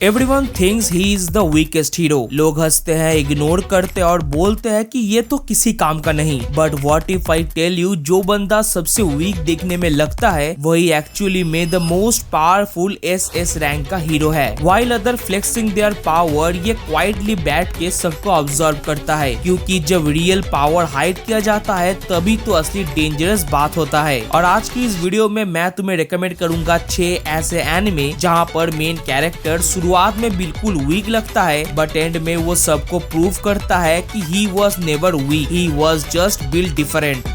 Everyone thinks he is the weakest hero. लोग हंसते हैं, इग्नोर करते हैं और बोलते हैं कि ये तो किसी काम का नहीं। But what if I tell you, जो बंदा सबसे वीक देखने में लगता है वही एक्चुअली में the most powerful SS rank का हीरो है। While other flexing their power, ये क्वाइटली बैठ के सबको ऑब्जर्व करता है, क्योंकि जब रियल पावर हाइड किया जाता है तभी तो असली डेंजरस बात होता है। और आज की इस वीडियो में मैं तुम्हें रिकमेंड करूंगा 6 ऐसे एनिमे जहाँ पर मेन कैरेक्टर शुरुआत में बिल्कुल वीक लगता है बट एंड में वो सबको प्रूव करता है कि he was never weak, he was just build different.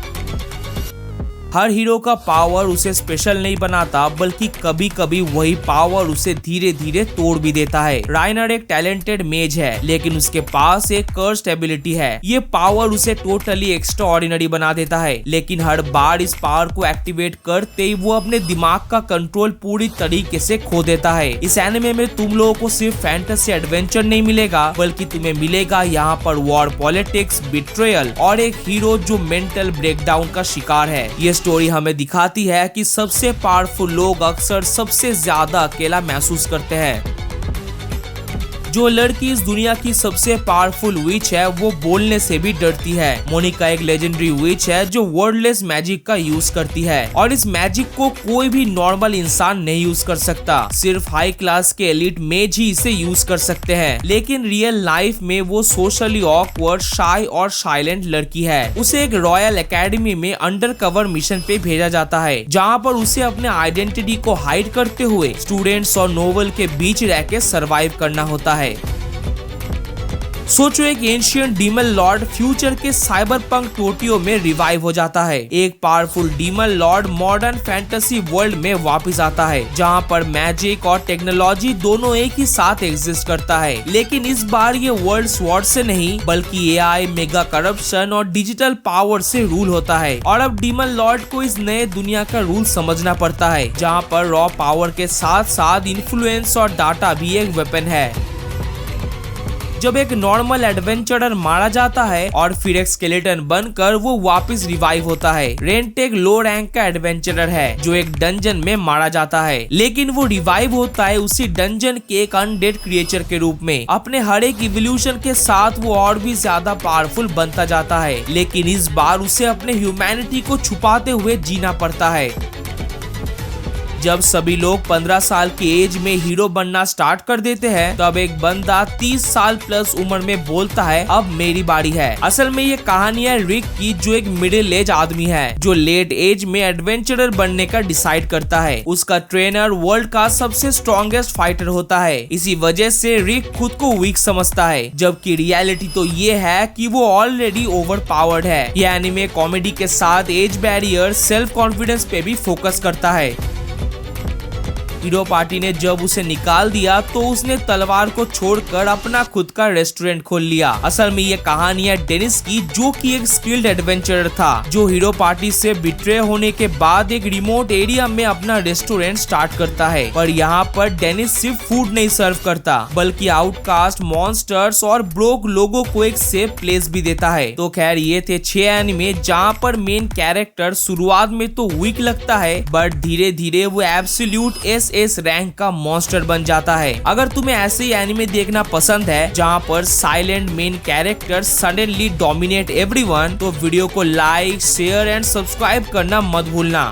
हर हीरो का पावर उसे स्पेशल नहीं बनाता, बल्कि कभी कभी वही पावर उसे धीरे धीरे तोड़ भी देता है। राइनर एक टैलेंटेड मेज है, लेकिन उसके पास एक कर्स्ड एबिलिटी है। ये पावर उसे टोटली एक्स्ट्रा ऑर्डिनरी बना देता है, लेकिन हर बार इस पावर को एक्टिवेट करते ही वो अपने दिमाग का कंट्रोल पूरी तरीके से खो देता है। इस एनिमे में तुम लोगों को सिर्फ फैंटेसी एडवेंचर नहीं मिलेगा, बल्कि तुम्हें मिलेगा यहाँ पर वॉर पॉलिटिक्स, बिट्रेयल और एक हीरो जो मेंटल ब्रेकडाउन का शिकार है। ये स्टोरी हमें दिखाती है कि सबसे पावरफुल लोग अक्सर सबसे ज्यादा अकेला महसूस करते हैं। जो लड़की इस दुनिया की सबसे पावरफुल विच है वो बोलने से भी डरती है। मोनिका एक लेजेंडरी विच है जो वर्डलेस मैजिक का यूज करती है, और इस मैजिक को कोई भी नॉर्मल इंसान नहीं यूज कर सकता। सिर्फ हाई क्लास के एलिट मेज ही इसे यूज कर सकते हैं। लेकिन रियल लाइफ में वो सोशली ऑकवर्ड, शाय और साइलेंट लड़की है। उसे एक रॉयल एकेडमी में अंडर कवर मिशन पे भेजा जाता है, जहाँ पर उसे अपने आइडेंटिटी को हाइड करते हुए स्टूडेंट्स और नोबल के बीच रह के सर्वाइव करना होता है। सोचो, एक एंशिएंट डीमन लॉर्ड फ्यूचर के साइबर पंक टोक्यो में रिवाइव हो जाता है। एक powerful demon Lord modern fantasy world में वापस आता है, जहां पर मैजिक और टेक्नोलॉजी दोनों एक ही साथ एग्जिस्ट करता है। लेकिन इस बार ये वर्ल्ड स्वॉर्ड से नहीं, बल्कि एआई, मेगा करप्शन और डिजिटल पावर से रूल होता है। और अब डीमन लॉर्ड को इस नए दुनिया का रूल समझना पड़ता है, जहां पर रॉ पावर के साथ साथ इन्फ्लुएंस और डाटा भी एक वेपन है। जब एक नॉर्मल एडवेंचरर मारा जाता है और फिर एक स्केलेटन बनकर वो वापस रिवाइव होता है। रेंट एक लो रैंक का एडवेंचरर है जो एक डंजन में मारा जाता है, लेकिन वो रिवाइव होता है उसी डंजन के एक अनडेड क्रिएचर के रूप में। अपने हर एक इवोल्यूशन के साथ वो और भी ज्यादा पावरफुल बनता जाता है, लेकिन इस बार उसे अपने ह्यूमैनिटी को छुपाते हुए जीना पड़ता है। जब सभी लोग 15 साल की एज में हीरो बनना स्टार्ट कर देते हैं, तब एक बंदा 30 साल प्लस उम्र में बोलता है अब मेरी बारी है। असल में ये कहानी है रिक की, जो एक मिडिल एज आदमी है जो लेट एज में एडवेंचरर बनने का डिसाइड करता है। उसका ट्रेनर वर्ल्ड का सबसे स्ट्रॉन्गेस्ट फाइटर होता है। इसी वजह से रिक खुद को वीक समझता है, जबकि रियलिटी तो ये है कि वो ऑलरेडी ओवर पावर्ड है। ये एनिमे कॉमेडी के साथ एज बैरियर, सेल्फ कॉन्फिडेंस पे भी फोकस करता है। हीरो पार्टी ने जब उसे निकाल दिया तो उसने तलवार को छोड़कर अपना खुद का रेस्टोरेंट खोल लिया। असल में ये कहानी है डेनिस की, जो कि एक स्किल्ड एडवेंचरर था, जो हीरो पार्टी से बिट्रे होने के बाद एक रिमोट एरिया में अपना रेस्टोरेंट स्टार्ट करता है। पर यहाँ पर डेनिस सिर्फ फूड नहीं सर्व करता, बल्कि आउटकास्ट, मॉन्स्टर्स और ब्रोक लोगों को एक सेफ प्लेस भी देता है। तो खैर, ये थे 6 एनिमे जहाँ पर मेन कैरेक्टर शुरुआत में तो वीक लगता है, बट धीरे धीरे वो एब्सोल्यूट एस रैंक का मॉन्स्टर बन जाता है। अगर तुम्हें ऐसे ही एनिमे देखना पसंद है जहां पर silent main character suddenly dominate everyone, तो वीडियो को लाइक, शेयर एंड सब्सक्राइब करना मत भूलना।